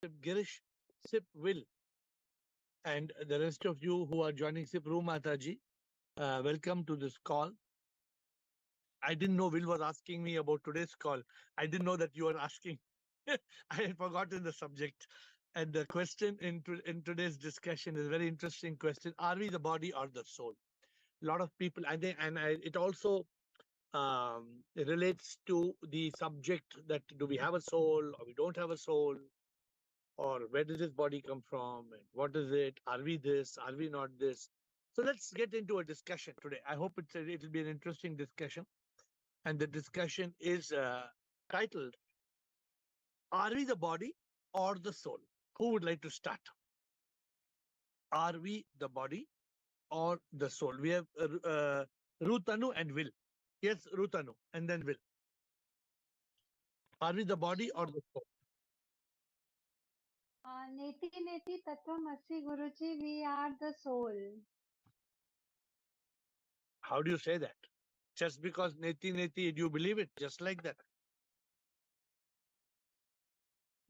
Sip Girish, Sip Will, and the rest of you who are joining Sip Room Mataji. Welcome to this call. I didn't know Will was asking me about today's call. I didn't know that you were asking. I had forgotten the subject. And the question in today's discussion is a very interesting question. Are we the body or the soul? A lot of people, it also relates to the subject that do we have a soul or we don't have a soul, or where does this body come from and what is it? Are we this? Are we not this? So let's get into a discussion today. I hope it'll be an interesting discussion. And the discussion is titled, Are we the body or the soul? Who would like to start? Are we the body or the soul? We have Rutanu and Will. Yes, Rutanu, and then Will. Are we the body or the soul? Neti Neti Tattvamasi Guruji, we are the soul. How do you say that? Just because Neti Neti, do you believe it? Just like that?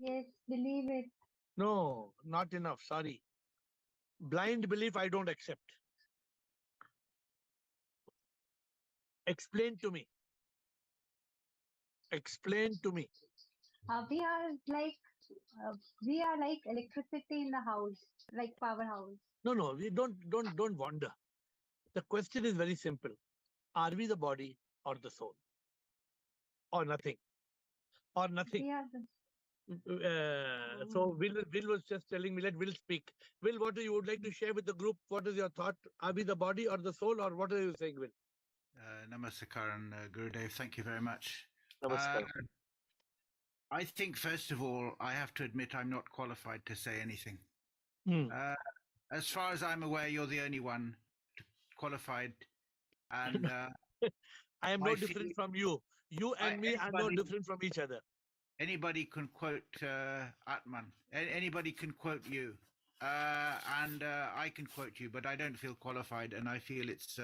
Yes, believe it. No, not enough. Sorry. Blind belief, I don't accept. Explain to me. Explain to me. We are like electricity in the house, like powerhouse. No, we don't wonder. The question is very simple. Are we the body or the soul? Or nothing? Or nothing? We are the So Will was just telling me, let Will speak. Will, what do you would like to share with the group? What is your thought? Are we the body or the soul, or what are you saying, Will? Namaskaran, Gurudev. Thank you very much. Namaskar. I think, first of all, I have to admit I'm not qualified to say anything. Hmm. As far as I'm aware, you're the only one qualified. And I am no different from you. You and me are no different from each other. Anybody can quote Atman. Anybody can quote you. And I can quote you, but I don't feel qualified, and I feel it's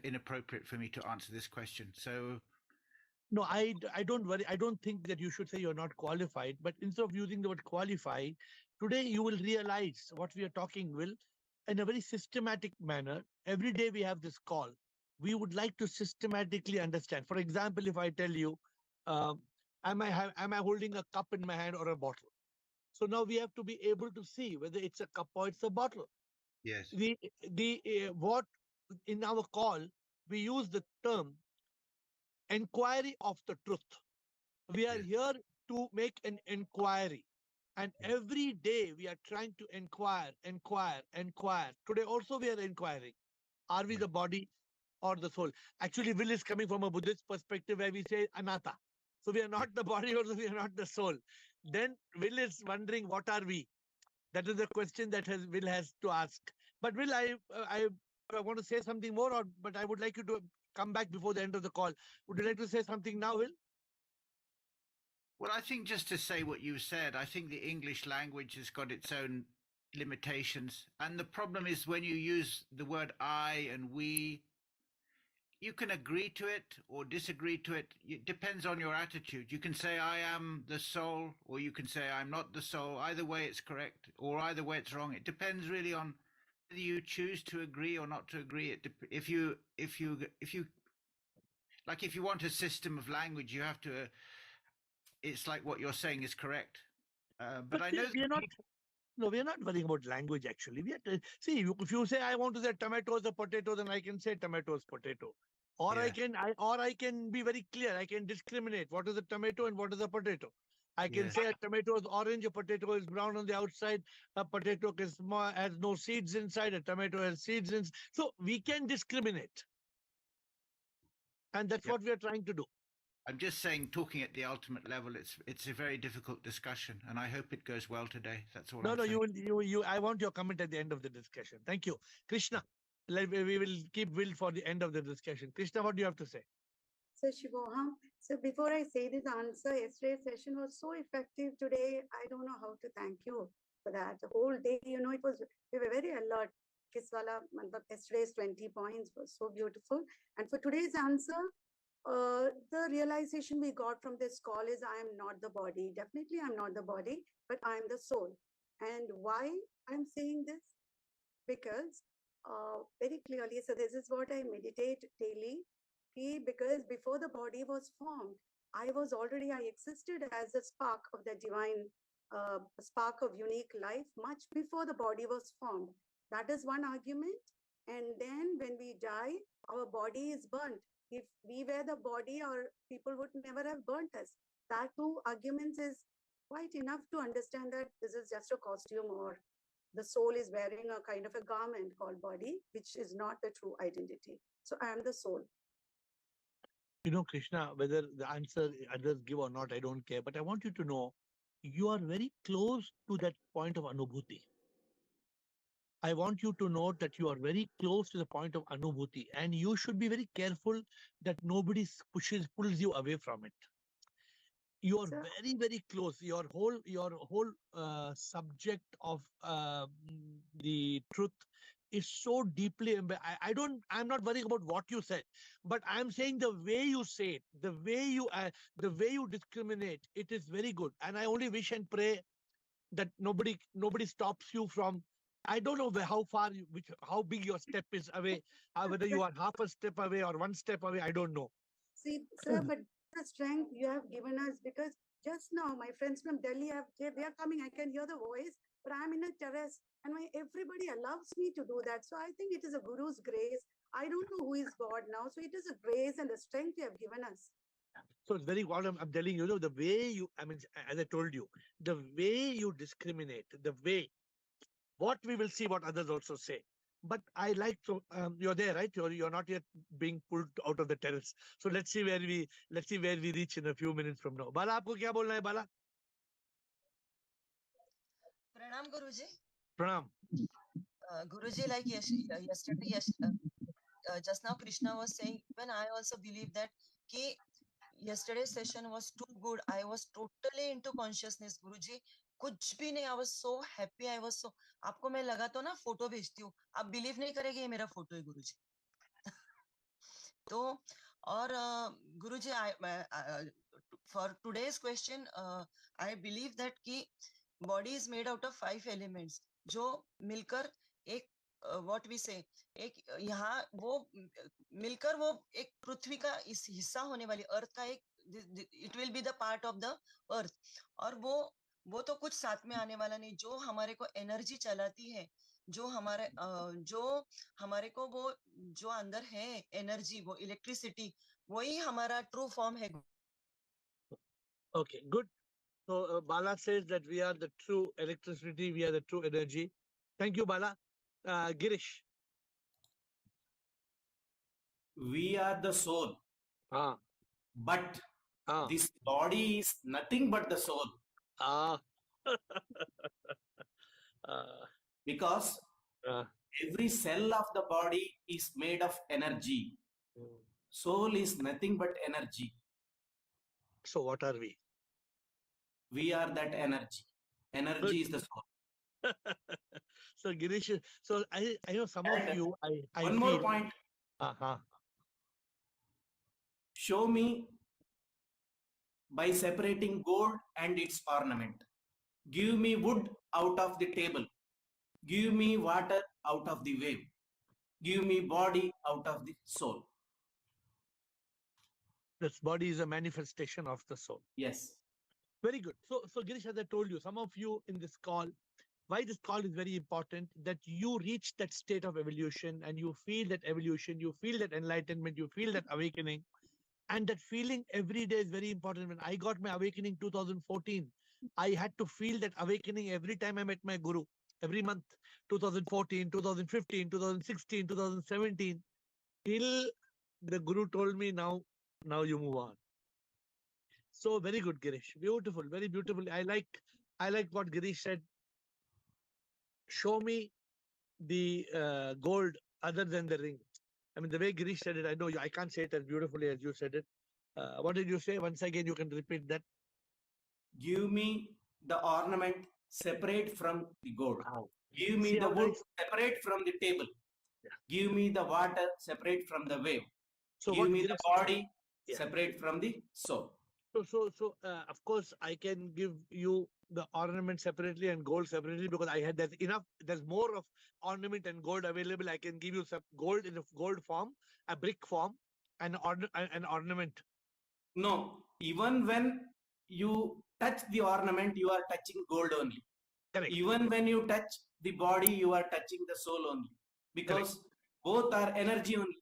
inappropriate for me to answer this question. So no, I don't worry. I don't think that you should say you're not qualified, but instead of using the word qualified, today you will realize what we are talking will in a very systematic manner. Every day we have this call. We would like to systematically understand. For example, if I tell you, am I holding a cup in my hand or a bottle? So now we have to be able to see whether it's a cup or it's a bottle. yes, What in our call we use the term inquiry of the truth. We are here to make an inquiry. And every day we are trying to inquire. Today also we are inquiring. Are we the body or the soul? Actually, Will is coming from a Buddhist perspective where we say anatta. So we are not the body, also we are not the soul. Then Will is wondering, what are we? That is the question that Will has to ask. But Will, I want to say something more, but I would like you to come back before the end of the call. Would you like to say something now, Will? Well, I think just to say what you said, I think the English language has got its own limitations. And the problem is when you use the word I and we, you can agree to it or disagree to it. It depends on your attitude. You can say I am the soul, or you can say I'm not the soul. Either way it's correct, or either way it's wrong. It depends really on whether you choose to agree or not to agree. If you want a system of language, you have to. It's like what you're saying is correct. But I know we are not. No, we are not worrying about language. Actually, we are see. If you say I want to say tomato is a potato, then I can say tomato is potato, or I can be very clear. I can discriminate what is a tomato and what is a potato. I can say a tomato is orange, a potato is brown on the outside, a potato has no seeds inside, a tomato has seeds inside. So we can discriminate, and that's what we are trying to do. I'm just saying, talking at the ultimate level, it's a very difficult discussion, and I hope it goes well today. That's all. I'm saying. I want your comment at the end of the discussion. Thank you, Krishna. We will keep Will for the end of the discussion. Krishna, what do you have to say? So Shivoham, so before I say this answer, yesterday's session was so effective today. I don't know how to thank you for that. The whole day, we were very alert. Kiswala, yesterday's 20 points was so beautiful. And for today's answer, the realization we got from this call is I am not the body. Definitely, I'm not the body, but I'm the soul. And why I'm saying this? Because very clearly, so this is what I meditate daily. Because before the body was formed, I existed as a spark of the divine, spark of unique life, much before the body was formed. That is one argument. And then when we die, our body is burnt. If we were the body, our people would never have burnt us. That two arguments is quite enough to understand that this is just a costume, or the soul is wearing a kind of a garment called body, which is not the true identity. So I am the soul. You know, Krishna, whether the answer others give or not, I don't care. But I want you to know you are very close to that point of anubhuti. I want you to note that you are very close to the point of anubhuti, and you should be very careful that nobody pulls you away from it. You are Sir, very, very close. Your whole subject of the truth is so deeply I'm not worrying about what you said, but I'm saying the way you say it, the way you discriminate, it is very good. And I only wish and pray that nobody stops you from. I don't know how far how big your step is away, whether you are half a step away or one step away, I don't know. see, sir, but the strength you have given us, because just now my friends from Delhi they are coming. I can hear the voice, but I'm in a terrace, and everybody allows me to do that. So I think it is a guru's grace. I don't know who is God now. So it is a grace and the strength you have given us. So it's very what I'm telling you, the way you, I mean, as I told you, the way you discriminate, the way, what we will see, what others also say. But I like to, you're there, right? You're not yet being pulled out of the terrace. So let's see where we reach in a few minutes from now. Bala, आपको क्या बोलना है, Bala? Pranam Guruji. Pranam. Guruji, like yesterday, just now Krishna was saying, even I also believe that ki yesterday's session was too good. I was totally into consciousness, Guruji. कुछ भी नहीं, I was so happy. I was so, आपको मैं लगा तो ना photo भेजती हूँ, आप बिलीव नहीं करेंगे ये मेरा फोटो है गुरुजी. तो और गुरुजी, for today's question, I believe that कि body is made out of 5 elements जो मिलकर एक what we say, एक यहाँ वो मिलकर वो एक पृथ्वी का इस हिस्सा होने वाली अर्थ का एक, it will be the part of the earth. और वो तो कुछ साथ में आने वाला नहीं, जो हमारे को एनर्जी चलाती है, जो हमारे को वो जो अंदर है एनर्जी, वो इलेक्ट्रिसिटी, वही हमारा ट्रू फॉर्म है. Okay, good. So Bala says that we are the true electricity, we are the true energy. Thank you, Bala. Girish. We are the soul, Ah. but Ah. this body is nothing but the soul. Ah. Because every cell of the body is made of energy. Soul is nothing but energy. So what are we? We are that energy. Energy is the soul. So Girish, so I know some of you, I One feel, more point. Show me by separating gold and its ornament. Give me wood out of the table. Give me water out of the wave. Give me body out of the soul. This body is a manifestation of the soul. Yes. Very good. So Girish, as I told you, some of you in this call, why this call is very important, that you reach that state of evolution and you feel that evolution, you feel that enlightenment, you feel that awakening. And that feeling every day is very important. When I got my awakening 2014, I had to feel that awakening every time I met my guru, every month, 2014, 2015, 2016, 2017, till the guru told me, now you move on. So very good, Girish. Beautiful, very beautiful. I like what Girish said. Show me the gold other than the ring. I mean, the way Girish said it, I know I can't say it as beautifully as you said it. What did you say? Once again, you can repeat that. Give me the ornament separate from the gold. Wow. Give me the wood separate from the table. Yeah. Give me the water separate from the wave. So give me the body Yeah. separate from the soul. So, of course, I can give you the ornament separately and gold separately because I had there's enough. There's more of ornament and gold available. I can give you some gold in a gold form, a brick form, and an ornament. No, even when you touch the ornament, you are touching gold only. Correct. Even when you touch the body, you are touching the soul only, because both are energy only.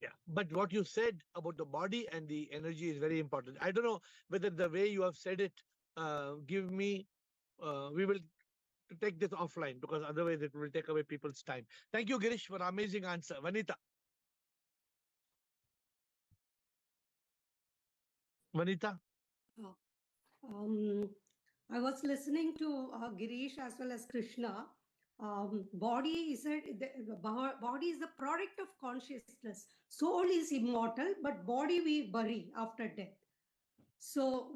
Yeah, but what you said about the body and the energy is very important. I don't know whether the way you have said it, give me. We will take this offline because otherwise it will take away people's time. Thank you, Girish, for amazing answer. Vanita. Vanita. I was listening to Girish as well as Krishna. Body is body is the product of consciousness. Soul is immortal, but body we bury after death. So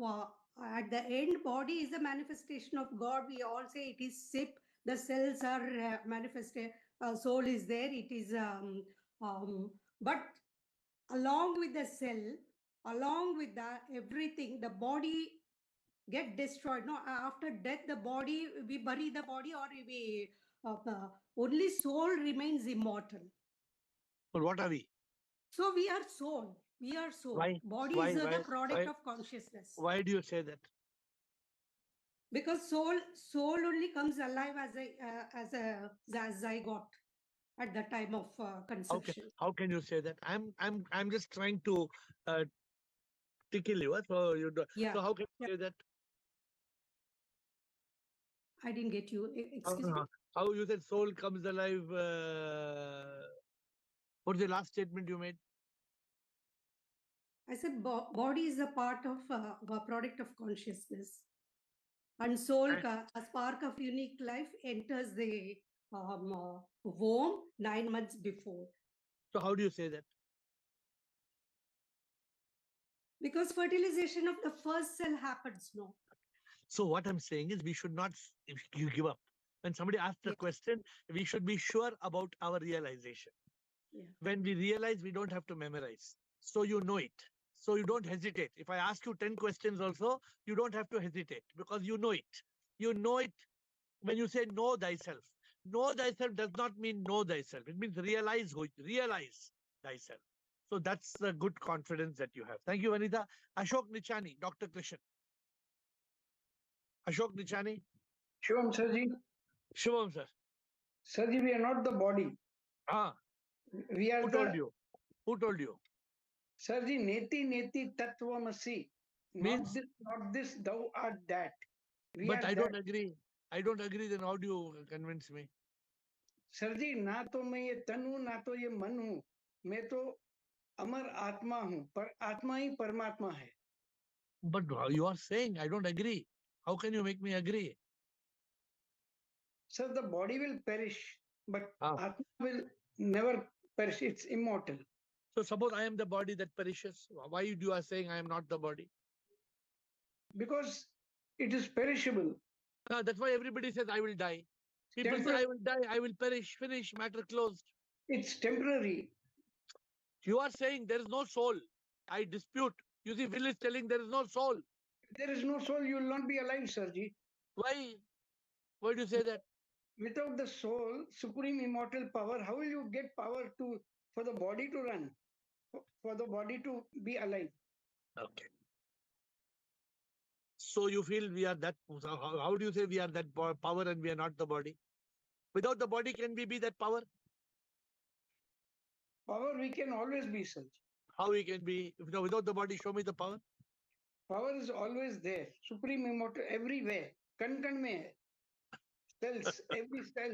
at the end, body is a manifestation of God. We all say it is SIP. The cells are manifested. Soul is there. It is, but along with the cell, along with the everything, the body get destroyed. No, after death, the body, we bury the body, or we only soul remains immortal. But what are we? So we are soul. We are soul. Why? Body Why? is Why? the product Why? of consciousness. Why do you say that? Because soul only comes alive as a zygote at the time of conception. How can you say that? I'm just trying to tickle you. So you do, Yeah. So how can you say that? I didn't get you. Excuse me. How you said soul comes alive? What's the last statement you made? I said body is a part of a product of consciousness, and soul, a spark of unique life, enters the womb 9 months before. So how do you say that? Because fertilization of the first cell happens, no. So what I'm saying is we should not, if you give up. When somebody asks a question, we should be sure about our realization. Yeah. When we realize, we don't have to memorize. So you know it. So you don't hesitate. If I ask you 10 questions also, you don't have to hesitate because you know it. You know it when you say know thyself. Know thyself does not mean know thyself. It means realize thyself. So that's the good confidence that you have. Thank you, Vanita. Ashok Nichani, Dr. Krishan. Ashok Nichani. Shivam Sirji. Shivam, sir. Sirji, we are not the body. We are Who told you? Who told you? Sirji, neti neti tattvamasi. Means? Not this, thou art that. But I don't agree. I don't agree. Then how do you convince me? Sirji, ना तो मैं ये तन हूँ, ना तो ये मन हूँ. मैं तो अमर आत्मा हूँ. पर आत्मा ही परमात्मा है. But you are saying I don't agree. How can you make me agree? Sir, the body will perish, but Atma will never perish. It's immortal. So suppose I am the body that perishes. Why you are saying I am not the body? Because it is perishable. That's why everybody says I will die. People say I will die, I will perish, finish, matter closed. It's temporary. You are saying there is no soul. I dispute. You see, Phil is telling there is no soul. If there is no soul, you will not be alive, Sirji. Why? Why do you say that? Without the soul, supreme immortal power, how will you get power for the body to run, for the body to be alive? Okay. So you feel we are that? How do you say we are that power and we are not the body? Without the body, can we be that power? Power we can always be, Sirji. How we can be? Without the body, show me the power. Power is always there. Supreme immortal everywhere. Kan mein hai. Cells, every cell.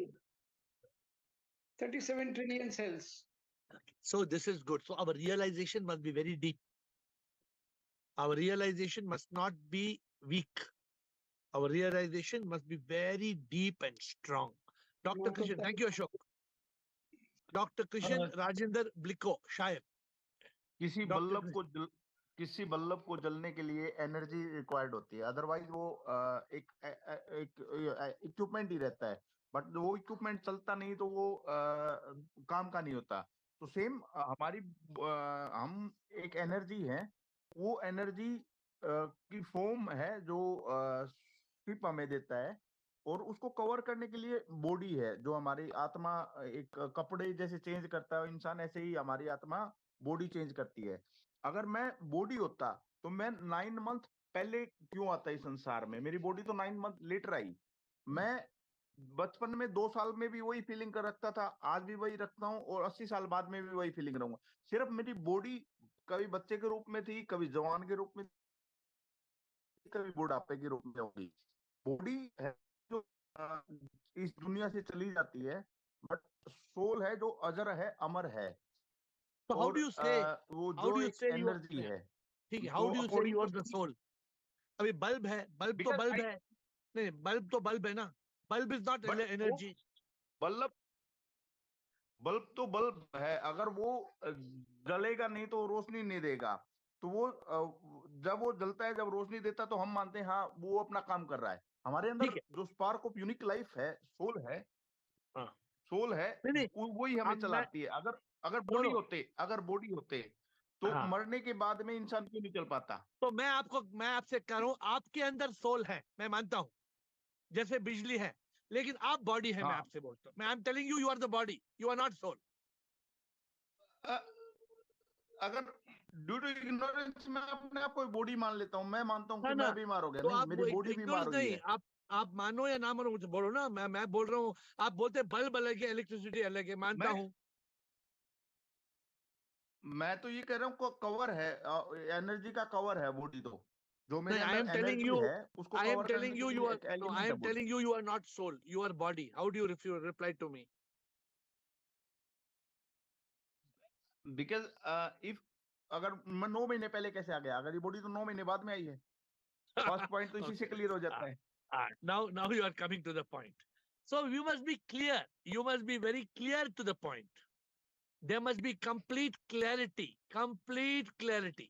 37 trillion cells. Okay. So this is good. So our realization must be very deep. Our realization must not be weak. Our realization must be very deep and strong. Dr. Krishan, thank you, Ashok. Dr. Krishan Rajinder Bliko, Shayar. किसी bulb को जलने के लिए energy required होती है, otherwise वो एक equipment ही रहता है, बट वो इक्विपमेंट चलता नहीं तो वो काम का नहीं होता. तो सेम हमारी हम एक एनर्जी है वो एनर्जी की फॉर्म है जो शिप हमें देता है, और उसको कवर करने के लिए बॉडी है, जो हमारी आत्मा एक कपड़े जैसे चेंज करता है इंसान, ऐसे ही हमारी आत्मा बॉडी चेंज करती है। अगर मैं बॉडी होता तो मैं 9 मंथ पहले क्यों आता इस संसार में? मेरी बॉडी तो 9 मंथ लेटर आई। मैं बचपन में 2 साल में भी वही फीलिंग कर रखता था, आज भी वही रखता हूँ, और 80 साल बाद में भी वही फीलिंग रहूंगा। सिर्फ मेरी बॉडी कभी बच्चे के रूप में थी, कभी जवान के रूप में, कभी बुढ़ापे के रूप में होगी। बॉडी है जो इस दुनिया से चली जाती है, बट सोल है जो अजर है, अमर है, So how और do you say? वो How जो do you एक say you are? एनर्जी है। ठीक है, तो how do you say according you are to the soul? अभी बल्ब है, बल्ब तो बिकॉज बल्ब आई है। नहीं, बल्ब तो बल्ब है ना। बल्ब इज नॉट बट वो एनर्जी। बल्ब बल्ब तो बल्ब है, अगर वो जलेगा नहीं तो रोशनी नहीं देगा। तो वो जब वो जलता है, जब रोशनी देता है, तो हम मानते हैं हाँ वो अपना काम कर रहा है। हमारे अंदर ठीक है। जो स्पार्क ऑफ यूनिक लाइफ है, हाँ। सोल है, नहीं नहीं, वही हमें अब मैं चलाती है। अगर अगर नो बॉडी नो, होते अगर बॉडी होते तो हाँ, मरने के बाद में इंसान क्यों नहीं चल पाता? तो मैं आपसे कह रहा हूँ, आपके अंदर सोल है, मैं मानता हूँ, जैसे बिजली है, लेकिन आप बॉडी है। मैं हाँ, आपसे बोलता हूँ, मैं I am telling you, you are the body, you are not soul. अगर ड्यू टू इग्नोरेंस मैं अपने आप को बॉडी मान लेता हूँ, मैं मानता हूँ ना कि ना, मैं बीमार हो गया। तो नहीं, आप मेरी बॉडी बीमार इग्नोरेंस हुई नहीं, है। आप मानो या ना मानो, मुझे बोलो ना। मैं बोल रहा हूँ, आप बोलते हैं बल्ब अलग है, इलेक्ट्रिसिटी अलग है, मानता मैं हूँ। मैं तो ये कह रहा हूँ कवर है, एनर्जी का कवर है बॉडी। तो जो मेरे नहीं, आई अंदर एम टेलिंग एनर्जी यू, है उसको आई एम कवर करने टेलिंग के यू, लिए यू आर, एक नो, आई एलिमेंट है am body. Telling you, you are not soul, you are body. How do you reply to me? Because if अगर मैं 9 महीने पहले कैसे आ गया? अगर ये बॉडी तो 9 महीने बाद में आई है। फर्स्ट पॉइंट तो इसी से Okay. क्लियर हो जाता है। Now you are coming to the point. So you must be clear. You must be very clear to the point. There must be complete clarity. Complete clarity.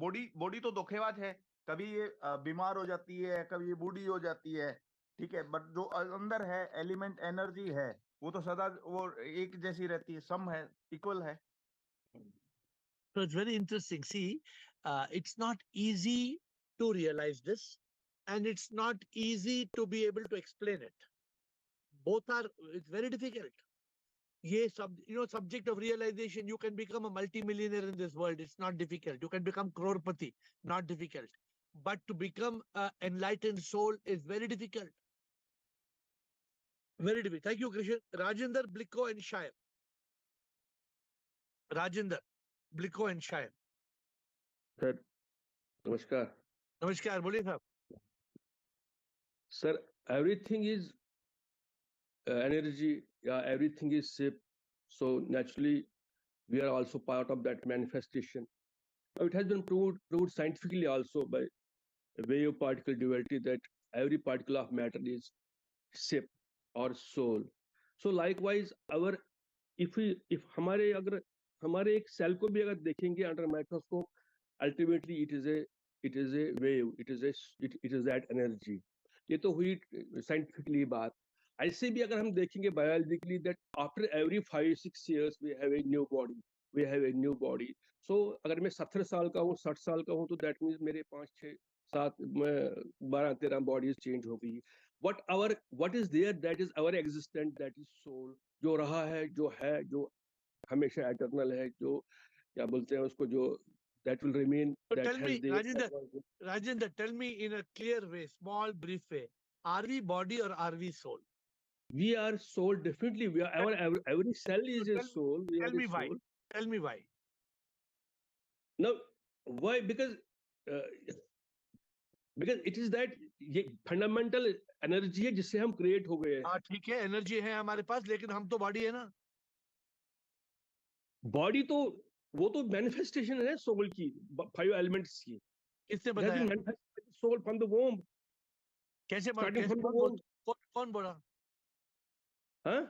Body body तो धोखेबाज है। कभी ये बीमार हो जाती है, कभी ये बूढ़ी हो जाती है, ठीक है, बट जो अंदर है एलिमेंट एनर्जी है, वो तो सदा वो एक जैसी रहती है, सम है, इक्वल है। So it's very interesting. See, it's not easy to realize this, and it's not easy to be able to explain it. Both are, it's very difficult. Yes, subject of realization, you can become a multimillionaire in this world. It's not difficult. You can become crorepati, not difficult. But to become an enlightened soul is very difficult. Very difficult. Thank you, Krishan. Rajinder, Blicko, and Shire. Rajinder, Blicko, and Shire. Sir नमस्कार नमस्कार, बोलिए साहब। Sir everything is energy, yeah, everything is shape, so naturally we are also part of that manifestation. Now, it has been proved scientifically also by wave particle duality that every particle of matter is shape or soul. So likewise our if हमारे अगर हमारे एक cell को भी अगर देखेंगे under microscope, ultimately it is a wave, it is that energy. ये तो हुई साइंटिफिकली बात। ऐसे भी अगर हम देखेंगे biologically that after every 5-6 years we have a new body. So अगर मैं 70 साल का हूँ, 60 साल का हूँ, तो दैट मीन्स मेरे 5-6-7 12-13 बॉडीज चेंज हो गई। what is there, that is our existence, that is soul, जो रहा है, जो है, जो हमेशा एटर्नल है, जो क्या बोलते हैं उसको, जो that will remain, So that tell has me, there. Rajinder, tell me in a clear way, small, brief way, are we body or are we soul? We are soul, definitely. We are every cell So is a soul. We are tell a me why. soul. Tell me why. Now, why? Uh, because it is that ये fundamental energy है जिससे हम create हो गए हैं। हाँ ठीक है, एनर्जी है हमारे पास, लेकिन हम तो बॉडी है ना। बॉडी तो वो तो मैनिफेस्टेशन है सोल की, 5 elements की। किसने It has बताया? been manifested soul from the womb. कैसे Starting from the कौन womb. कौन बोला? हाँ?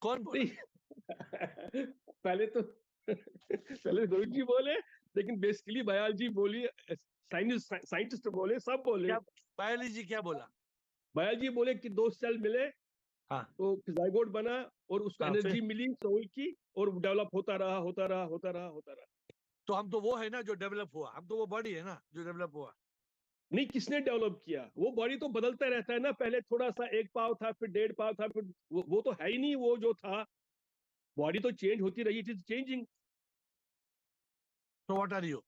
कौन बोला? पहले तो पहले गुरु जी बोले, लेकिन बेसिकली बायोलॉजी बोली, साइंटिस्ट बोले, सब बोले। क्या बायोलॉजी क्या बोला? बायोलॉजी बोले कि 2 सेल मिले, हाँ तो जाइगोट बना और उसको हाँ, एनर्जी फिर मिली सोल की और डेवलप होता रहा होता रहा होता रहा होता रहा। तो हम तो वो है ना जो डेवलप हुआ, हम तो वो बॉडी है ना जो डेवलप हुआ। नहीं, किसने डेवलप किया? वो बॉडी तो बदलता रहता है ना, पहले थोड़ा सा 1 पाव था, फिर 1.5 पाव था, फिर वो तो है ही नहीं वो जो था। बॉडी तो चेंज होती रही, इट इज चेंजिंग। तो what are you?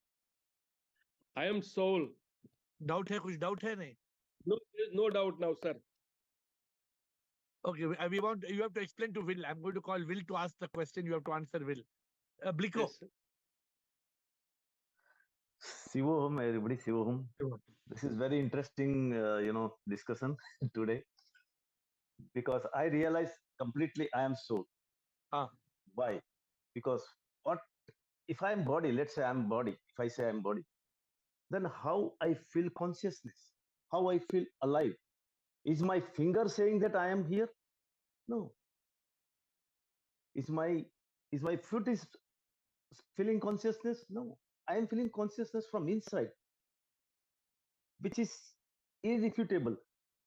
I am soul. Doubt है? कुछ डाउट है? नहीं? No doubt now sir. Okay, we want you have to explain to Will. I'm going to call Will to ask the question. You have to answer Will. Bliko. Yes, sir. Sivoham, everybody, Sivoham. This is very interesting, discussion today because I realize completely I am soul. Ah. Why? Because what if I am body? Let's say I am body. If I say I am body, then how I feel consciousness, how I feel alive. Is my finger saying that I am here? No. Is my foot is feeling consciousness? No. I am feeling consciousness from inside, which is irrefutable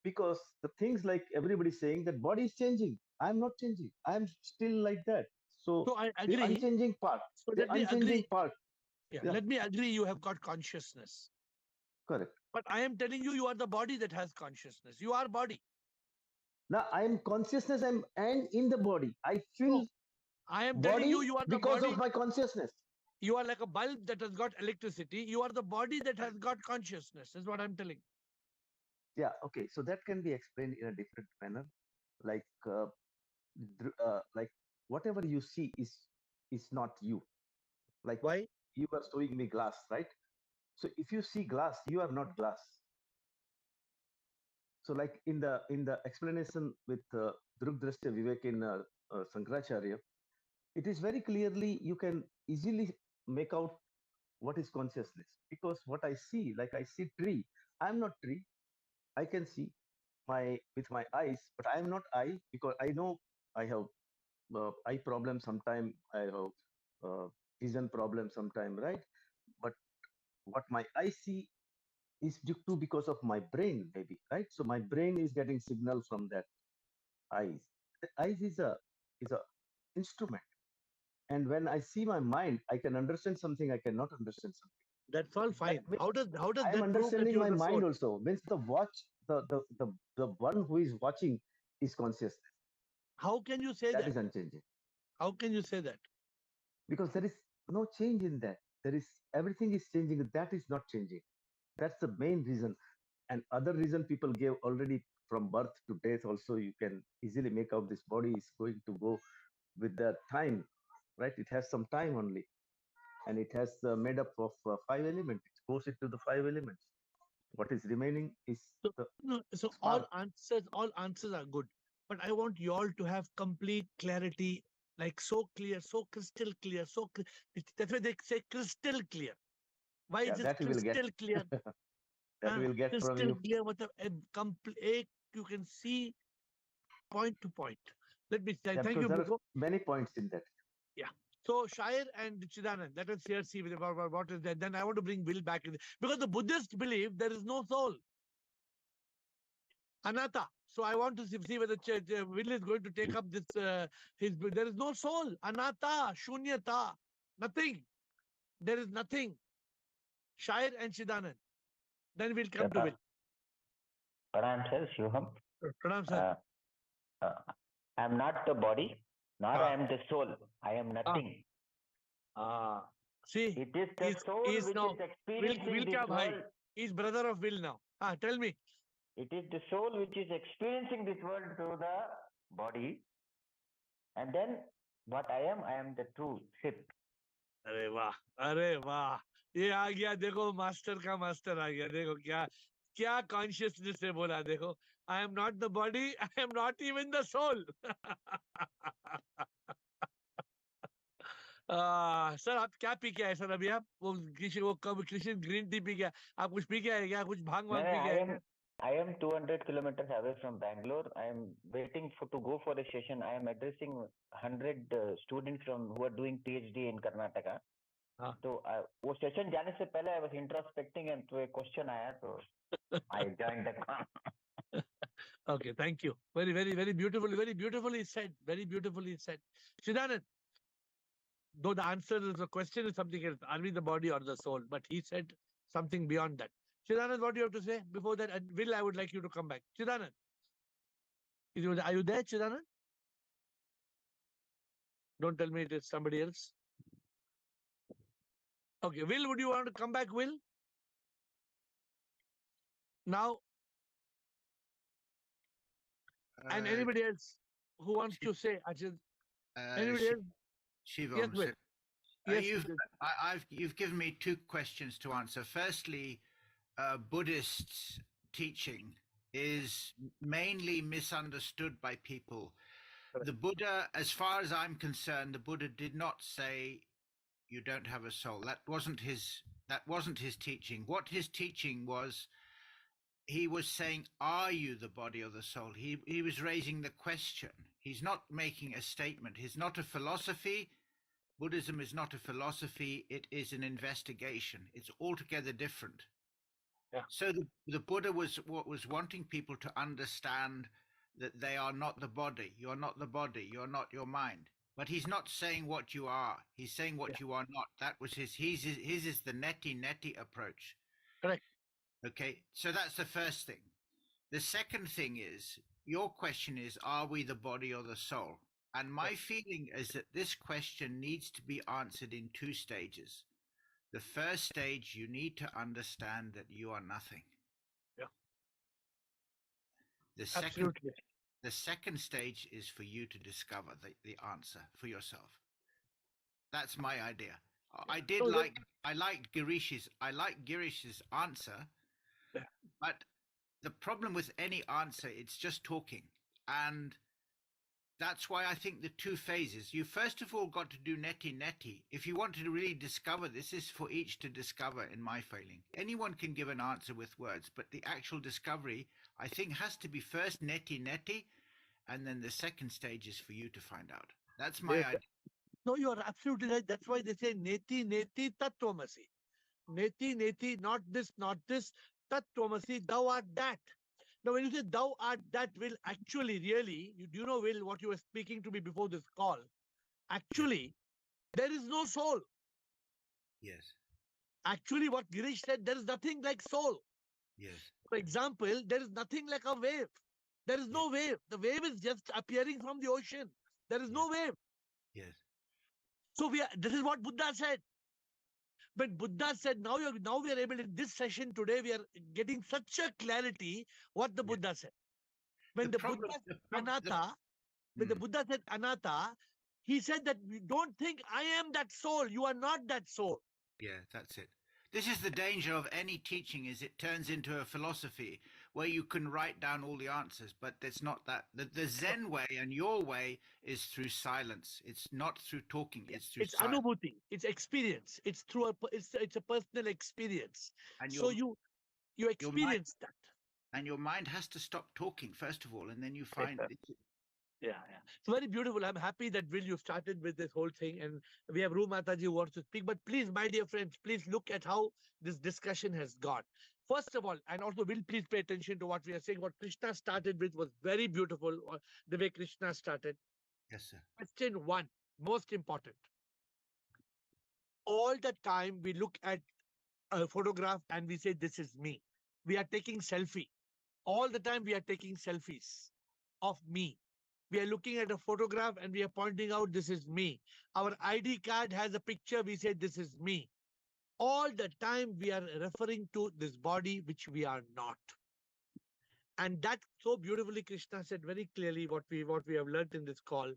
because the things like everybody saying that body is changing. I'm not changing. I'm still like that. So So I the agree. unchanging part, So the let me unchanging agree. part. Yeah, Yeah. let me agree. You have got consciousness. Correct. But I am telling you, you are the body that has consciousness. You are body. Now I am consciousness. I'm and in the body. I feel No, I am telling body you are the because body. of my consciousness. You are like a bulb that has got electricity. You are the body that has got consciousness. Is what I'm telling. Yeah. Okay. So that can be explained in a different manner, like like whatever you see is not you. Like Why? you are showing me glass, right? So if you see glass, you are not glass. So like in the explanation with Drugdrashya Vivek in Sankaracharya, it is very clearly you can easily make out what is consciousness because what I see, like I see tree, I am not tree. I can see my with my eyes, but I am not I because I know I have eye problem sometime. I have vision problem sometime, right? But what my eye see is due to because of my brain maybe, right? So my brain is getting signal from that eyes. The eyes is a instrument, and when I see my mind, I can understand something, I cannot understand something. That's all fine. That means How does I am that prove that understanding you're my the mind soul? also. Means the watch, the one who is watching is consciousness. How can you say That that? is unchanging How can you say that? because there is no change in that. There is everything is changing. That is not changing. That's the main reason. And other reason people gave already from birth to death also you can easily make out this body is going to go with the time, right? It has some time only, and it has made up of 5 elements. It goes into the 5 elements. What is remaining is So, the no, so spark. all answers are good, but I want you all to have complete clarity, like so clear, so crystal clear, that's why they say crystal clear. Why Yeah, is it that we will get. crystal clear? That we will get from Crystal you. clear, complete, you can see point to point. Let me say, Yeah, thank because you, there are Biko. many points in that. Yeah. So Shair and Chidanand, let us here see what is that. Then I want to bring Will back in because the Buddhists believe there is no soul. Anatta. So I want to see whether Will is going to take up this. There is no soul. Anatta, shunyata, nothing. There is nothing. Shair and Chidanand. Then we'll come to Will. Pranam sir, Shubham. Pranam sir. I am not the body, nor I am the soul. I am nothing. See, It is the soul he's which now is experiencing Will this kya bhai? world. He's brother of Will now. Tell me. It is the soul which is experiencing this world through the body. And then what I am the true ship. अरे वाह, अरे वाह, ये आ गया देखो, master का master आ गया देखो, क्या क्या कॉन्शियसनेस से बोला देखो, I am not the body, I am not even the soul. Sir आप क्या पी के आए सर अभी? आप वो कृषि ग्रीन टी पी के, आप कुछ पी के आए क्या? कुछ भांग वांग पी के आए क्या? I am 200 kilometers away from Bangalore. I am waiting to go for a session. I am addressing 100 students who are doing PhD in Karnataka. तो वो सेशन जाने से पहले I was introspecting and तो एक क्वेश्चन आया तो I joined the Okay, thank you. Very, very beautifully said. Very beautifully said. Shidanand, though the answer is the question is something else. Are we the body or the soul? But he said something beyond that. Shidanand, what do you have to say before that? And Will, I would like you to come back. Shidanand, are you there, Shidanand? Don't tell me it is somebody else. Okay, Will, would you want to come back, Will? Now, and anybody else who wants to say, Ajit? Anybody else? Shivam, Yes, Will. Yes, you've given me two questions to answer. Firstly, Buddhist teaching is mainly misunderstood by people. Correct. The Buddha, as far as I'm concerned, the Buddha did not say you don't have a soul. That wasn't his teaching. What his teaching was, he was saying, are you the body or the soul? He was raising the question. He's not making a statement. He's not a philosophy. Buddhism is not a philosophy. It is an investigation. It's altogether different. Yeah. So the Buddha was wanting people to understand that they are not the body. You're not the body. You're not your mind. But he's not saying what you are. He's saying what you are not. That was his is the neti approach. Correct. Okay, so that's the first thing. The second thing is, your question is, are we the body or the soul? And my feeling is that this question needs to be answered in two stages. The first stage, you need to understand that you are nothing. Yeah. Absolutely. The second stage is for you to discover the answer for yourself. That's my idea. Yeah. I liked Girish's answer. Yeah. But the problem with any answer, it's just talking. And that's why I think the two phases, you first of all got to do neti. If you want to really discover, this is for each to discover, in my feeling. Anyone can give an answer with words, but the actual discovery, I think, has to be first neti, and then the second stage is for you to find out. That's my idea. No, you are absolutely right. That's why they say neti tattvamasi. Neti, not this, tattvamasi, thou art that. Now, when you say thou art that, Will, actually, really, do you know, Will, what you were speaking to me before this call? Actually, there is no soul. Yes. Actually, what Girish said, there is nothing like soul. Yes. For example, there is nothing like a wave. There is no wave. The wave is just appearing from the ocean. There is no wave. Yes. So this is what Buddha said. But Buddha said, now we are able, in this session today, we are getting such a clarity what the Buddha said. When the Buddha said anatta, he said that we don't think I am that soul. You are not that soul. Yeah, that's it. This is the danger of any teaching, is it turns into a philosophy where you can write down all the answers, but it's not that. The Zen way and your way is through silence. It's not through talking. It's through silence. Anubhuti. It's experience. It's through it's a personal experience. And so you experience that. And your mind has to stop talking first of all, and then you find it. Yeah. It's very beautiful. I'm happy that, Will, you started with this whole thing, and we have Ru Mataji who wants to speak. But please, my dear friends, please look at how this discussion has gone. First of all, and also, Will, please pay attention to what we are saying. What Krishna started with was very beautiful, the way Krishna started. Yes, sir. Question one, most important. All the time we look at a photograph and we say, this is me. We are taking selfie. All the time we are taking selfies of me. We are looking at a photograph and we are pointing out, this is me. Our ID card has a picture, we say, this is me. All the time we are referring to this body, which we are not. And that so beautifully Krishna said very clearly what we have learned in this call.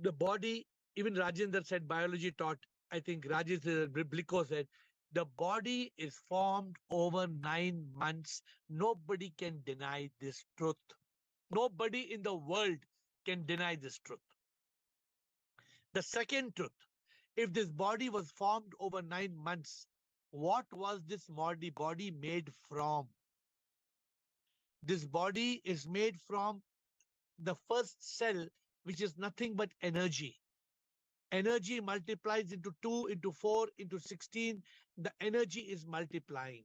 The body, even Rajendra said, biology taught, I think Rajesh Bliko said, the body is formed over 9 months. Nobody can deny this truth. Nobody in the world can deny this truth. The second truth, if this body was formed over 9 months, what was this body made from? This body is made from the first cell, which is nothing but energy. Energy multiplies into 2, into 4, into 16. The energy is multiplying.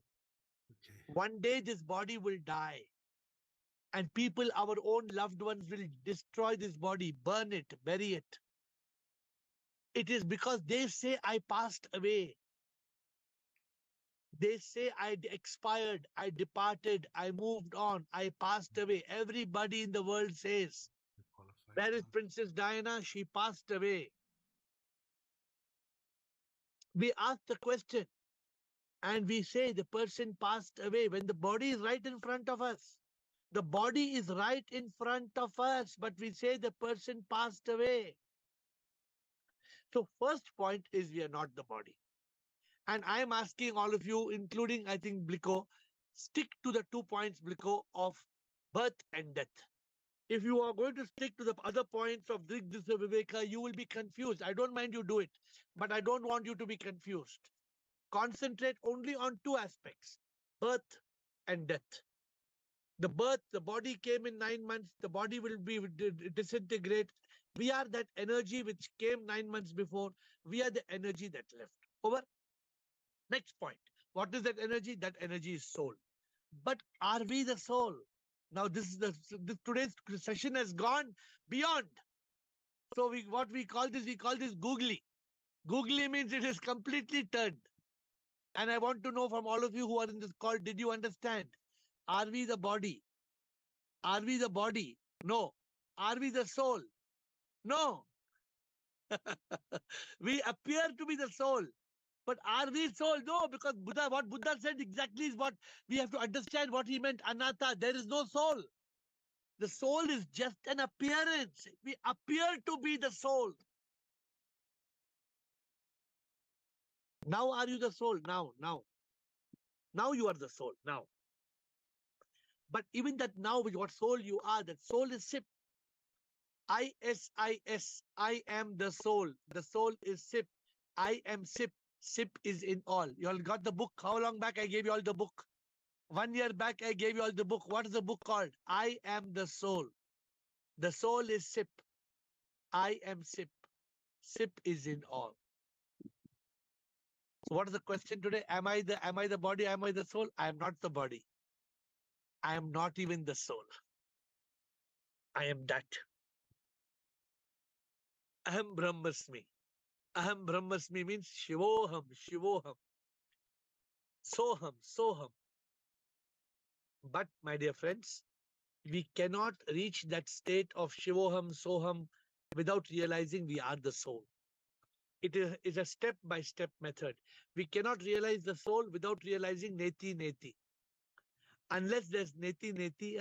Okay. One day this body will die. And people, our own loved ones, will destroy this body, burn it, bury it. It is because they say I passed away. They say I expired, I departed, I moved on, I passed away. Everybody in the world says, where is Princess Diana? She passed away. We ask the question and we say the person passed away when the body is right in front of us. The body is right in front of us, but we say the person passed away. So first point is we are not the body. And I am asking all of you, including, I think, Bliko, stick to the 2 points, Bliko, of birth and death. If you are going to stick to the other points of Drigdhya Viveka, you will be confused. I don't mind you do it, but I don't want you to be confused. Concentrate only on 2 aspects, birth and death. The birth, the body came in 9 months, the body will be disintegrate. We are that energy which came 9 months before. We are the energy that left. Over. Next point. What is that energy? That energy is soul. But are we the soul? Now today's session has gone beyond. So what we call this googly. Googly means it is completely turned. And I want to know from all of you who are in this call, did you understand? Are we the body? Are we the body? No. Are we the soul? No. We appear to be the soul. But are we soul? No, because what Buddha said exactly is what we have to understand what he meant. Anatta, there is no soul. The soul is just an appearance. We appear to be the soul. Now are you the soul? Now. Now you are the soul. Now. But even that now, what soul you are, that soul is SIP. ISIS. I am the soul. The soul is SIP. I am SIP. SIP is in all. You all got the book. How long back I gave you all the book? 1 year back I gave you all the book. What is the book called? I am the soul. The soul is SIP. I am SIP. SIP is in all. So what is the question today? Am I the body? Am I the soul? I am not the body. I am not even the soul. I am that. Aham Brahmasmi. Aham Brahmasmi means Shivoham, Shivoham. Soham, Soham. But my dear friends, we cannot reach that state of Shivoham, Soham without realizing we are the soul. It is a step-by-step method. We cannot realize the soul without realizing Neti Neti. Unless there's Neti Neti,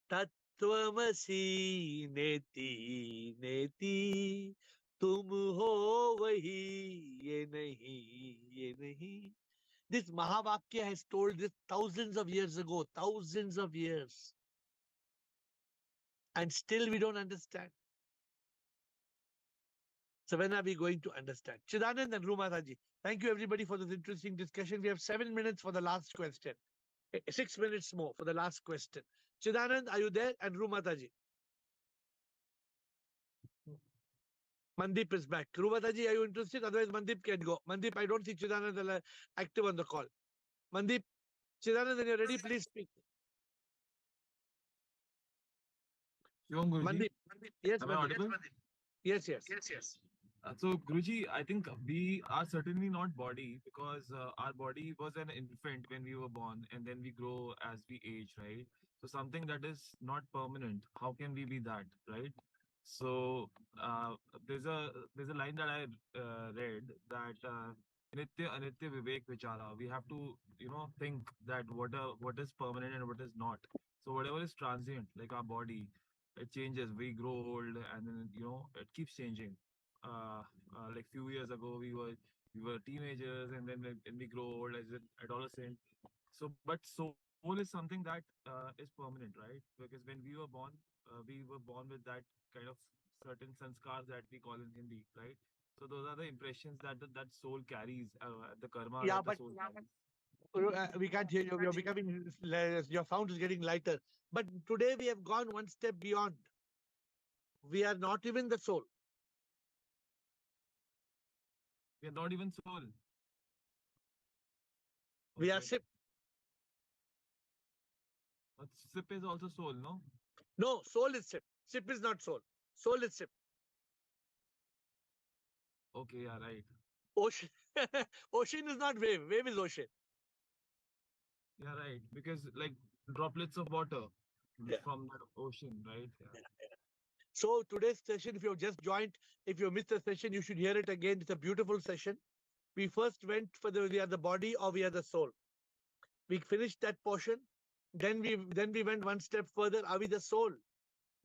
Tattvamasi Neti Neti, Tum ho vahi, ye nahi, ye nahi. This Mahavakya has told this thousands of years ago, thousands of years. And still we don't understand. So when are we going to understand? Chidanand and Rumataji, thank you everybody for this interesting discussion. We have 7 minutes for the last question. 6 minutes more for the last question. Chidanand, are you there? And Rumataji. Mandeep is back. Rumataji, are you interested? Otherwise, Mandeep can go. Mandeep, I don't see Chidanand active on the call. Mandeep, Chidanand, when you're ready, please speak. Mandeep, yes, Am I Mandeep. audible? Yes, yes. So, Guruji, I think we are certainly not body because our body was an infant when we were born and then we grow as we age, right? So, something that is not permanent, how can we be that, right? So, there's a line that I read that Nitya Anitya Vivek Vichara. We have to, think that what is permanent and what is not. So, whatever is transient, like our body, it changes. We grow old, and then it keeps changing. Like few years ago we were teenagers, and then when we grow old as an adolescent. So but soul is something that is permanent, right? Because when we were born with that kind of certain sanskars that we call in Hindi, right? So those are the impressions that soul carries, the karma Yeah, that the but soul carries. we can't hear you. You're becoming less, your sound is getting lighter. But today we have gone one step beyond. We are not even the soul. We are not even soul. We are Okay. SIP. But SIP is also soul, no? No, soul is SIP. SIP is not soul. Soul is SIP. Okay, yeah, right. Ocean, ocean is not wave. Wave is ocean. Yeah, right. Because like droplets of water Yeah. from the ocean, right? Yeah. So today's session, if you have just joined, if you missed the session, you should hear it again. It's a beautiful session. We first went for we are the body or we are the soul. We finished that portion. Then we went one step further. Are we the soul?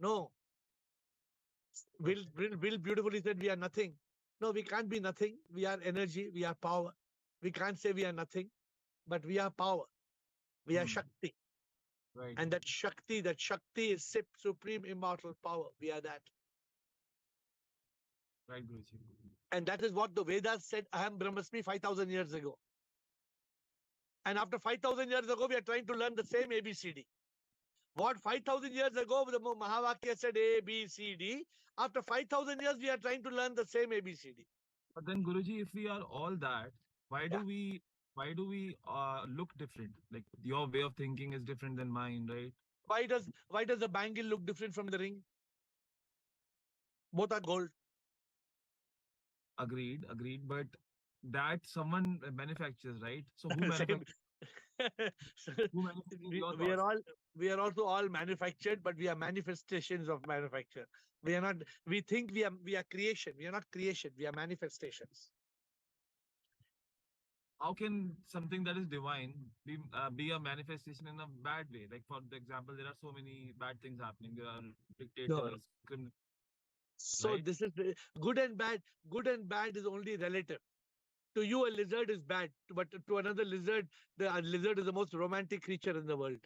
No. Will beautifully said we are nothing. No, we can't be nothing. We are energy. We are power. We can't say we are nothing, but we are power. We are Shakti. Right. And that Shakti is SIP, supreme immortal power. We are that. Right, Guruji. And that is what the Vedas said, Aham Brahmasmi 5,000 years ago. And after 5,000 years ago, we are trying to learn the same ABCD. What 5,000 years ago, the Mahavakya said A, B, C, D. After 5,000 years, we are trying to learn the same ABCD. But then, Guruji, if we are all that, why do we look different? Like your way of thinking is different than mine, right? Why does the bangle look different from the ring? Both are gold. Agreed. But that someone manufactures, right? So who manufactures? we are also all manufactured, but we are manifestations of manufacture. We are not. We think we are creation. We are not creation. We are manifestations. How can something that is divine be a manifestation in a bad way? Like for example, there are so many bad things happening. There are dictators, criminals. So right? This is good and bad. Good and bad is only relative. To you, a lizard is bad, but to another lizard, the lizard is the most romantic creature in the world.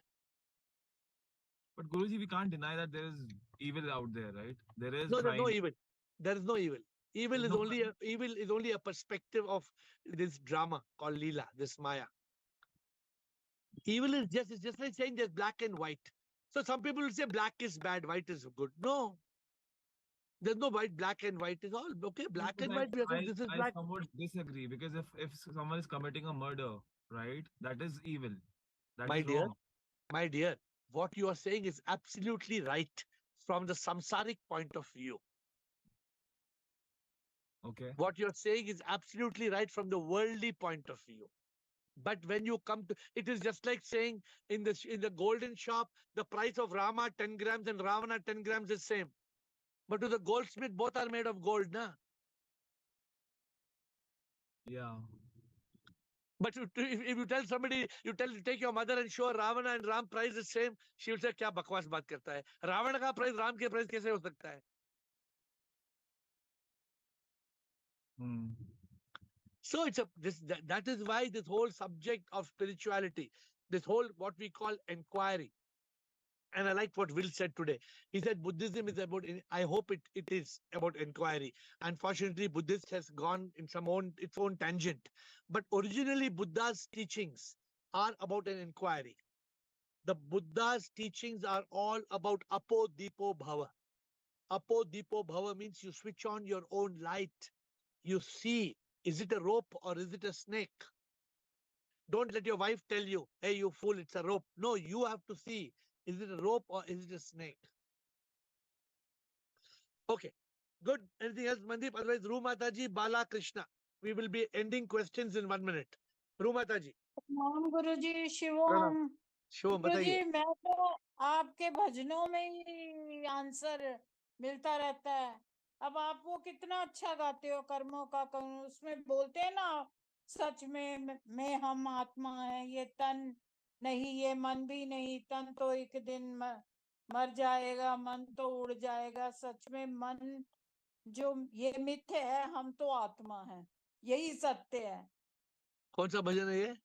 But Guruji, we can't deny that there is evil out there, right? There is No, there's no evil. There is no evil. Evil is only a perspective of this drama called Leela, this Maya. Evil is just like saying there's black and white. So some people will say black is bad, white is good. No. There's no white, black and white is all okay. Black and white. This is black. I somewhat disagree because if someone is committing a murder, right, that is evil. That is wrong. My dear, what you are saying is absolutely right from the samsaric point of view. Okay. What you're saying is absolutely right from the worldly point of view. But when you come to it, is just like saying in the golden shop, the price of Rama 10 grams and Ravana 10 grams is same. But to the goldsmith, both are made of gold, na? Yeah. But if you tell somebody, you take your mother and show Ravana and Ram price is same, she will say, "Kya bakwas baat karta hai? Ravana ka price, Ram ke price kaise ho sakta hai?" So that is why this whole subject of spirituality, this whole what we call inquiry. And I like what Will said today. He said Buddhism is about, I hope it is about inquiry. Unfortunately, Buddhist has gone in its own tangent. But originally, Buddha's teachings are about an inquiry. The Buddha's teachings are all about Apo Dipo Bhava. Apo Dipo Bhava means you switch on your own light. You see, is it a rope or is it a snake? Don't let your wife tell you, "Hey, you fool, it's a rope." No, you have to see, is it a rope or is it a snake? Okay, good. Anything else, Mandeep? Otherwise, Rumataji, Bala, Krishna. We will be ending questions in 1 minute. Rumataji. नाम गुरुजी शिवम गुरुजी मैं तो आपके भजनों में ही answer मिलता रहता है। अब आप वो कितना अच्छा गाते हो, कर्मों का कर्म, उसमें बोलते हैं ना, सच में हम आत्मा है, ये तन नहीं, ये मन भी नहीं, तन तो एक दिन मर जाएगा, मन तो उड़ जाएगा, सच में मन जो ये मिथ्य है, हम तो आत्मा है, यही सत्य है। कौन सा भजन है ये?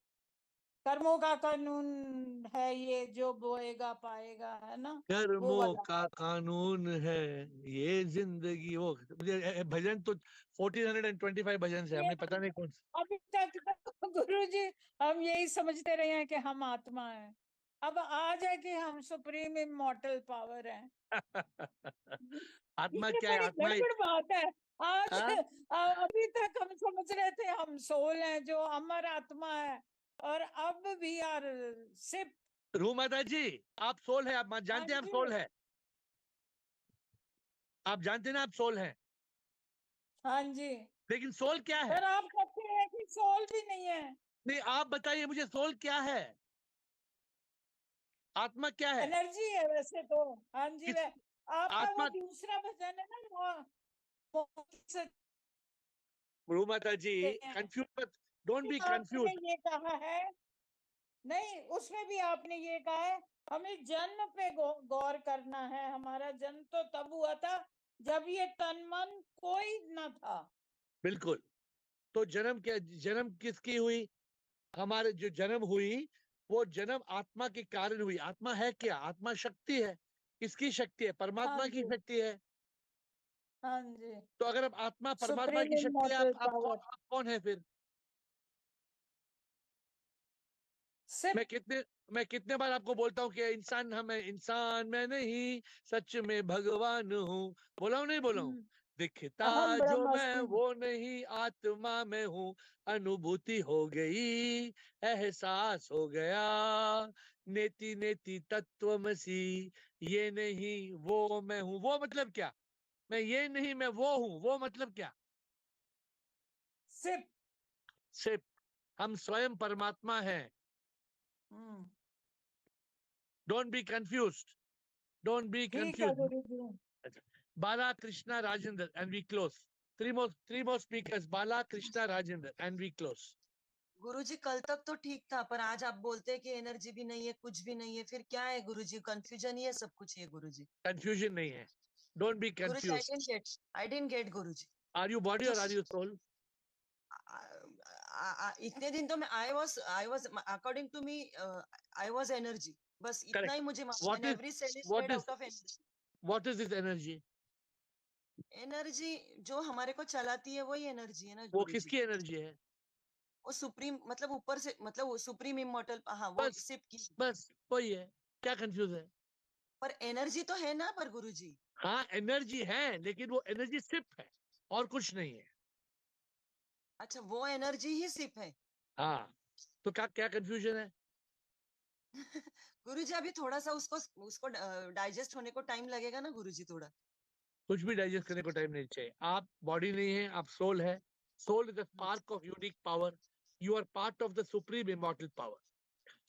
कर्मों का कानून है ये, जो बोएगा पाएगा, है ना? कर्मों का कानून है ये जिंदगी। वो भजन तो 1425 भजन से, हमें पता नहीं कौन सा। अभी तक गुरुजी हम यही समझते रहे हैं कि हम आत्मा है। अब आज है कि हम सुप्रीम इमॉर्टल पावर है। आत्मा क्या है? आत्मा बड़ी बात है। आज अभी तक हम समझ रहे थे हम सोल हैं, जो अमर आत्मा है, और अब वी आर सिप रूमाता जी, आप सोल है, आप जानते हैं आप सोल है, आप जानते हैं ना आप सोल है, हाँ जी, लेकिन सोल क्या है? पर आप कहते हैं कि सोल भी नहीं है। नहीं, आप बताइए मुझे सोल क्या है, आत्मा क्या है? एनर्जी है वैसे तो। हाँ जी, किस आपका वो आत्मा? दूसरा भजन है ना, रूमाता जी, कंफ्यूज मत, डोंट बी आपने कंफ्यूज। ये कहा है, नहीं उसमें भी आपने ये कहा है हमें जन्म पे गौर करना है। हमारा जन्म तो तब हुआ था जब ये तन मन कोई न था। बिल्कुल। तो जन्म क्या, जन्म किसकी हुई? हमारे जो जन्म हुई वो जन्म आत्मा के कारण हुई। आत्मा है क्या? आत्मा शक्ति है। किसकी शक्ति है? हाँ परमात्मा की जी, शक्ति है। हाँ जी, तो अगर अब आत्मा परमात्मा सुप्रीम की शक्ति है, इमॉर्टल पावर। आप कौन है फिर? सिर्फ मैं कितने बार आपको बोलता हूँ कि इंसान मैं नहीं, सच में भगवान हूँ। बोला हूँ नहीं बोला हूँ? दिखता अहम जो मैं ब्रह्मास्मि। वो नहीं, आत्मा में हूँ। अनुभूति हो गई, एहसास हो गया, नेति नेति तत्वमसी। ये नहीं वो मैं हूँ। वो मतलब क्या? मैं ये नहीं मैं वो हूँ, वो मतलब क्या? सिर्फ सिर्फ हम स्वयं परमात्मा हैं। Don't be confused, don't be ठीक है confused. Guru ji. Bala, Krishna, Rajendra, and we close. Three more speakers. Bala, Krishna, Rajendra, and we close. गुरुजी कल तक तो ठीक था, पर आज आप बोलते हैं कि एनर्जी भी नहीं है, कुछ भी नहीं है, फिर क्या है गुरुजी? कंफ्यूजन ही है सब कुछ ये गुरुजी। Confusion नहीं है. Don't be Guruji confused. I didn't get Guruji. Are you body जो or are you soul? इतने दिन तो मैं I was according to me I was energy, बस इतना Correct. ही मुझे मालूम है। Every cell is made out of energy. What is this energy? Energy जो हमारे को चलाती है वही एनर्जी है ना वो गुरुजी। किसकी एनर्जी है? वो सुप्रीम मतलब ऊपर से, मतलब वो सुप्रीम इमॉर्टल, हाँ वो बस सिप की। बस वही है। क्या कंफ्यूज है? पर एनर्जी तो है ना पर गुरुजी। हाँ एनर्जी है, लेकिन वो एनर्जी सिर्फ है और कुछ नहीं है। अच्छा, वो एनर्जी ही सिप है। हाँ, तो क्या क्या कंफ्यूजन है? गुरुजी अभी थोड़ा सा उसको उसको डाइजेस्ट होने को टाइम लगेगा ना गुरुजी थोड़ा। कुछ भी डाइजेस्ट करने को टाइम नहीं चाहिए। आप बॉडी नहीं है, आप सोल है। Soul is the spark of unique power. You are part of the supreme immortal power.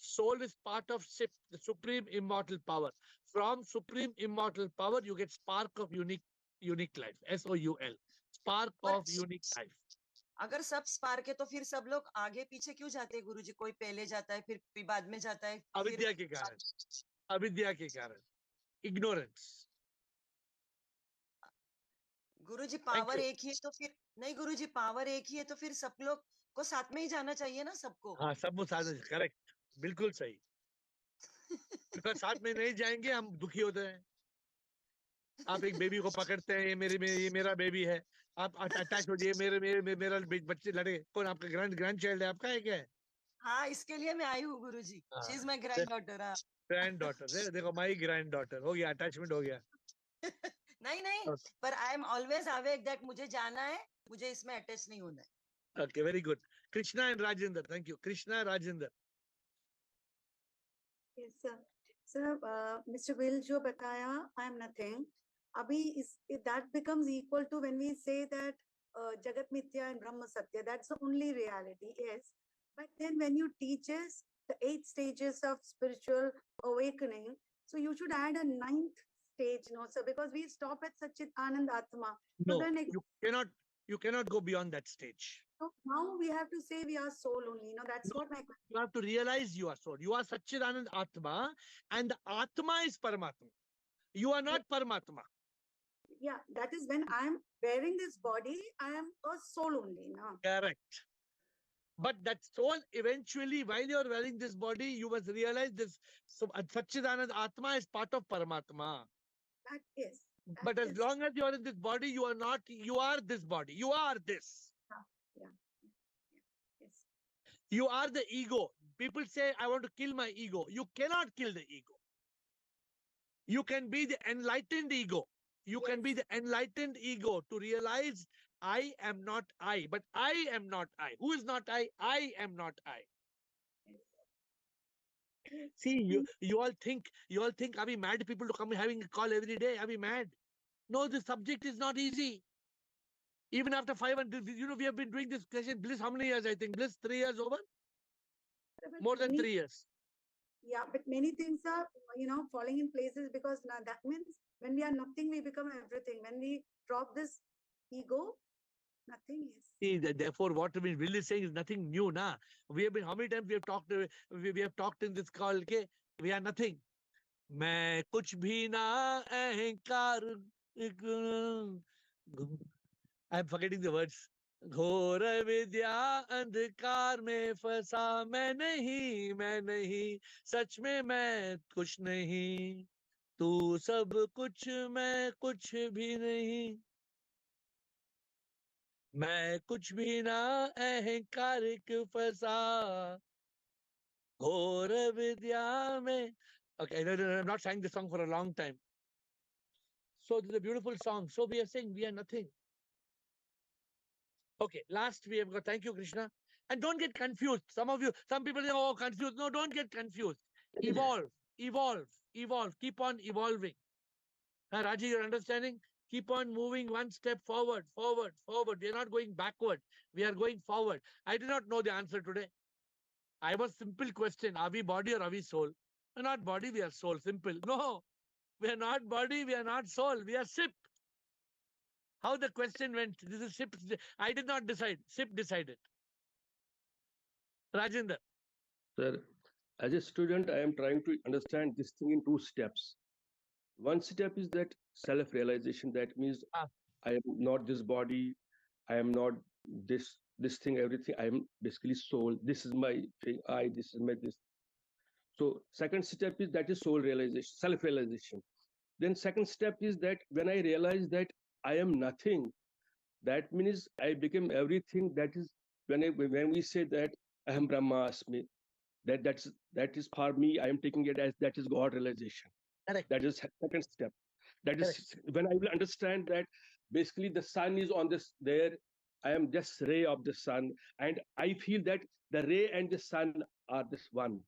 Soul is part of SIP, the supreme immortal power. From supreme immortal power, you get spark of unique life. SOUL. Spark पर of unique life. अगर सब spark है तो फिर सब लोग आगे पीछे क्यों जाते हैं गुरुजी? कोई पहले जाता है, फिर बाद में जाता है, फिर अविद्या के कारण. अविद्या के कारण. Ignorance. Guruji Thank power you. एक ही है तो फिर नहीं, गुरुजी पावर एक ही है तो फिर सब लोग को साथ में ही जाना चाहिए ना सबको। हाँ, सब साथ करेक्ट. बिल्कुल सही. क्योंकि साथ में नहीं जाएंगे हम दुखी होते हैं. आप एक बेबी को पकड़ते हैं, ये मेरा बेबी है. आप अटैच हो जाइए, मेरा बच्चे लड़े. कौन आपका ग्रैंड चाइल्ड है? आपका है क्या है? हाँ, इसके लिए मैं आई हूँ Guruji. She is my granddaughter. हाँ ग्रैंड डॉटर. देखो माई ग्रैंड डॉटर हो गया, अटैचमेंट हो गया. नहीं नहीं, पर I am always awake that मुझे जाना है, मुझे इसमें अटैच नहीं होना है। Okay, very good. Krishna and Rajendra. Thank you. Krishna, Rajendra. Yes, sir. Sir, Mr. Will जो बताया, I am nothing. अभी that becomes equal to when we say that Jagat Mithya and Brahma Satya. That's the only reality. Yes, but then when you teach us the 8 stages of spiritual awakening, so you should add a 9th stage, no, sir, because we stop at Satchit Anand Atma. So No, then you cannot go beyond that stage. so now we have to say we are soul only. No, that's what my question. You have to realize you are soul. You are Satchidanand Atma, and the Atma is Paramatma. You are not Paramatma. Yeah, that is when I am wearing this body, I am a soul only. No? Correct. But that soul, eventually, while you are wearing this body, you must realize this. So, Satchidanand Atma is part of Paramatma. That is. But as long as you are in this body, you are not. You are this body. You are this. Yeah. Yes. You are the ego. People say, I want to kill my ego. You cannot kill the ego. You can be the enlightened ego. You can be the enlightened ego to realize I am not I, but I am not I. Who is not I? I am not I. See, you all think are we mad people to come having a call every day? Are we mad? No, the subject is not easy. Even after 500, we have been doing this question, Bliss, how many years? I think Bliss 3 years over, But more than 3 years. Yeah, but many things are, falling in places because now that means when we are nothing, we become everything. When we drop this ego, nothing is. See, therefore, what Will is saying is nothing new, na. We have been, how many times we have talked, we have talked in this call, okay? We are nothing. मैं कुछ भी ना अहंकार I am forgetting the words. घोर विद्या अंधकार में फंसा मैं नहीं सच में मैं कुछ नहीं तू सब कुछ मैं कुछ भी नहीं मैं कुछ भी ना अहंकारिक फंसा घोर विद्या में. Okay, no, I'm not sang this song for a long time. So this is a beautiful song. So we are saying we are nothing. Okay, last we have got, thank you, Krishna. And don't get confused. Some people say, oh, confused. No, don't get confused. Evolve. Keep on evolving. Raji, you're understanding? Keep on moving one step forward. We are not going backward. We are going forward. I did not know the answer today. I was simple question. Are we body or are we soul? We're not body, we are soul. Simple. No, we are not body, we are not soul. We are SIP. How the question went, this is SIP. I did not decide. SIP decided. Rajendra. Sir, as a student, I am trying to understand this thing in 2 steps. One step is that self-realization. That means I am not this body. I am not this thing, everything. I am basically soul. This is my thing. This is my this. So second step is that is soul realization, self-realization. Then second step is that when I realize that I am nothing, that means I become everything. That is when we say that Aham Brahmasmi, that is for me. I am taking it as that is God realization. Correct. That is second step. That is when I will understand that basically the sun is on this there. I am just ray of the sun, and I feel that the ray and the sun are this one.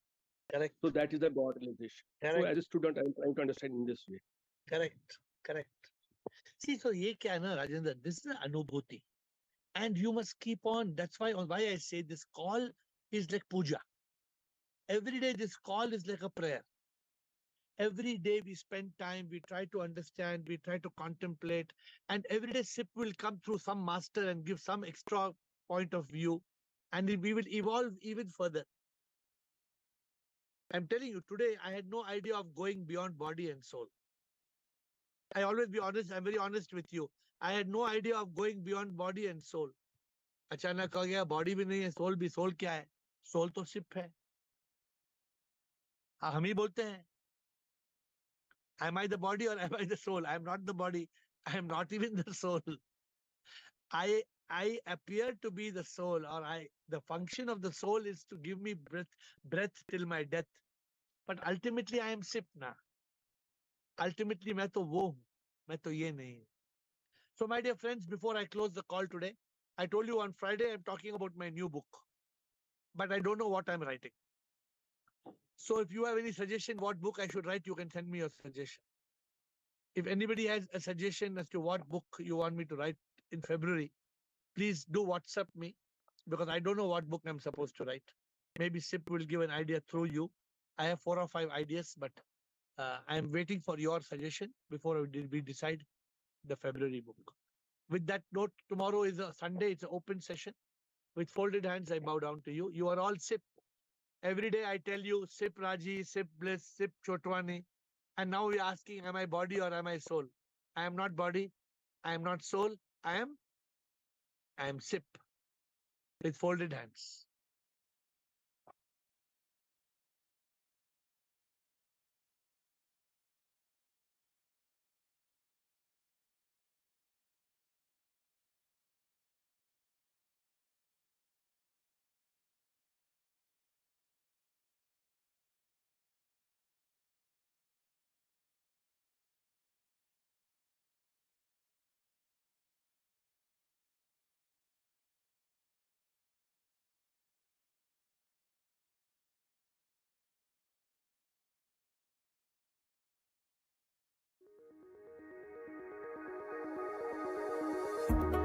Correct. So that is the God realization. Correct. So as a student, I am trying to understand in this way. Correct. See, so ye kya na, Rajendra, this is an anubhuti. And you must keep on. That's why I say this call is like puja. Every day this call is like a prayer. Every day we spend time, we try to understand, we try to contemplate, and every day SIP will come through some master and give some extra point of view, and we will evolve even further. I'm telling you, today I had no idea of going beyond body and soul. I always be honest, I'm very honest with you. I had no idea of going beyond body and soul. अचानक हो गया body भी नहीं है soul भी soul क्या है soul तो सिप है हम ही बोलते हैं am I the body or am I the soul? I am not the body. I am not even the soul. I appear to be the soul, or the function of the soul is to give me breath till my death. But ultimately I am SIP na. Ultimately मैं तो वो हूँ, मैं तो ये नहीं. So my dear friends, before I close the call today, I told you on Friday I'm talking about my new book, but I don't know what I'm writing. So if you have any suggestion what book I should write, you can send me your suggestion. If anybody has a suggestion as to what book you want me to write in February, please do WhatsApp me, because I don't know what book I'm supposed to write. Maybe SIP will give an idea through you. I have 4 or 5 ideas, but I'm waiting for your suggestion before we decide the February book. With that note, tomorrow is a Sunday. It's an open session. With folded hands, I bow down to you. You are all SIP. Every day I tell you, SIP Raji, SIP Bliss, SIP Chotwani. And now you're asking, am I body or am I soul? I am not body. I am not soul. I am SIP with folded hands. Thank you.